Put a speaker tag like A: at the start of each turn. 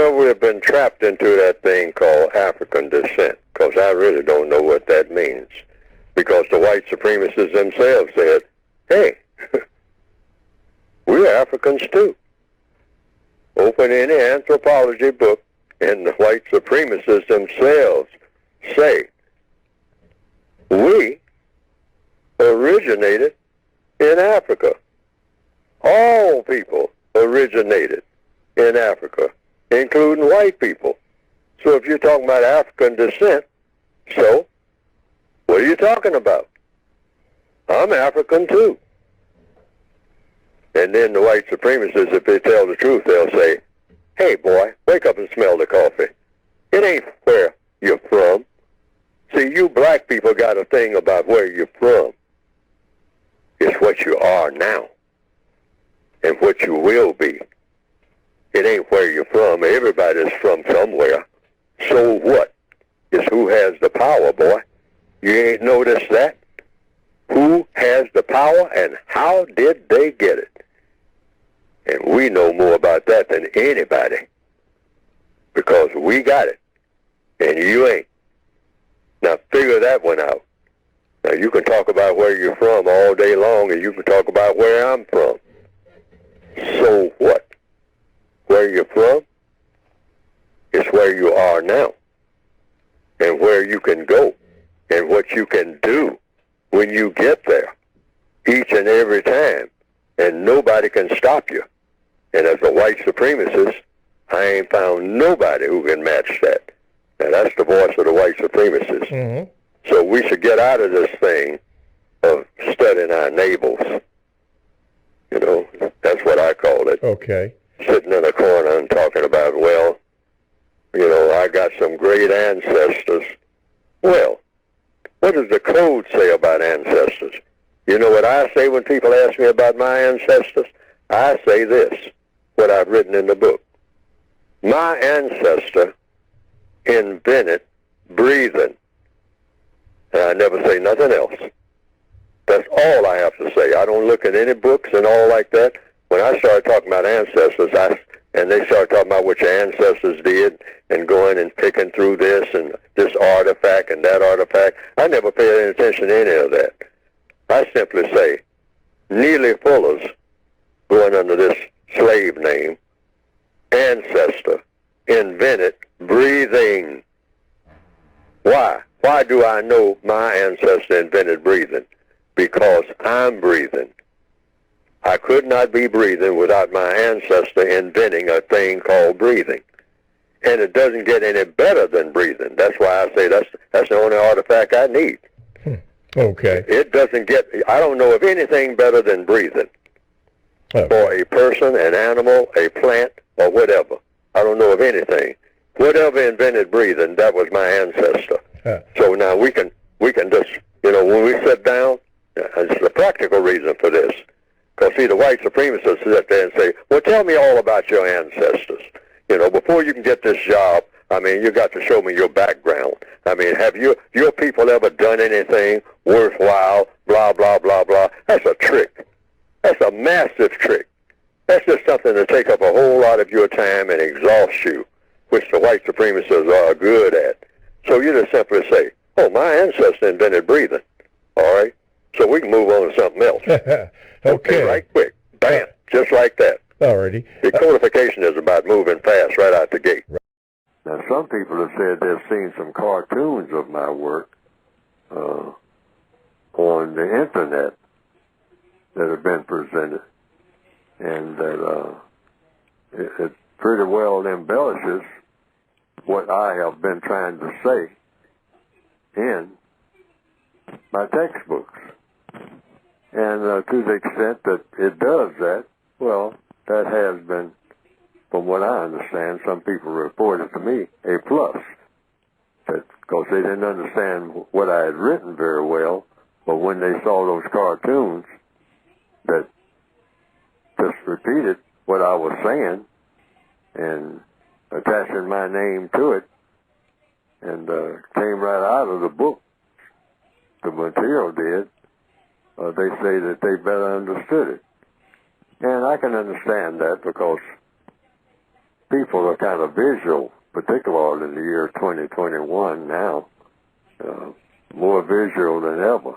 A: Well, we've been trapped into that thing called African descent, because I really don't know what that means. Because the white supremacists themselves said, hey, we're Africans too. Open any anthropology book, and the white supremacists themselves say, we originated in Africa. All people originated in Africa, including white people. So if you're talking about African descent, so what are you talking about? I'm African too. And then the white supremacists, if they tell the truth, they'll say, hey boy, wake up and smell the coffee. It ain't where you're from. See, you black people got a thing about where you're from. It's what you are now and what you will be. It ain't where you're from. Everybody's from somewhere. So what? It's who has the power, boy. You ain't noticed that? Who has the power and how did they get it? And we know more about that than anybody, because we got it and you ain't. Now figure that one out. Now you can talk about where you're from all day long, and you can talk about where I'm from. So what? Where you're from is where you are now, and where you can go, and what you can do when you get there, each and every time, and nobody can stop you. And as a white supremacist, I ain't found nobody who can match that. Now that's the voice of the white supremacists.
B: Mm-hmm.
A: So we should get out of this thing of studying our navels. You know, that's what I call it.
B: Okay.
A: Sitting in a corner and talking about, well, you know, I got some great ancestors. Well, what does the code say about ancestors? You know what I say when people ask me about my ancestors? I say this, what I've written in the book. My ancestor invented breathing. And I never say nothing else. That's all I have to say. I don't look at any books and all like that. When I start talking about ancestors, and they start talking about what your ancestors did and going and picking through this and this artifact and that artifact, I never pay any attention to any of that. I simply say, Neely Fuller's, going under this slave name, ancestor, invented breathing. Why? Why do I know my ancestor invented breathing? Because I'm breathing. I could not be breathing without my ancestor inventing a thing called breathing. And it doesn't get any better than breathing. That's why I say that's the only artifact I need.
B: Okay.
A: It doesn't get, I don't know of anything better than breathing.
B: Okay.
A: For a person, an animal, a plant, or whatever. I don't know of anything. Whatever invented breathing, that was my ancestor. So now we can just, you know, when we sit down, it's a practical reason for this. Because, see, the white supremacists sit there and say, well, tell me all about your ancestors. You know, before you can get this job, I mean, you got to show me your background. I mean, have your people ever done anything worthwhile, blah, blah, blah, blah. That's a trick. That's a massive trick. That's just something to take up a whole lot of your time and exhaust you, which the white supremacists are good at. So you just simply say, oh, my ancestor invented breathing. All right? So we can move on to something else.
B: Okay.
A: Right quick. Bam. Just like that.
B: Alrighty.
A: The codification is about moving fast right out the gate. Now, some people have said they've seen some cartoons of my work on the Internet that have been presented, and that it pretty well embellishes what I have been trying to say in my textbooks. And to the extent that it does that, well, that has been, from what I understand, some people reported to me, a plus. Because they didn't understand what I had written very well, but when they saw those cartoons that just repeated what I was saying and attaching my name to it, and came right out of the book, the material did, they say that they better understood it. And I can understand that, because people are kind of visual, particularly in the year 2021 now, more visual than ever.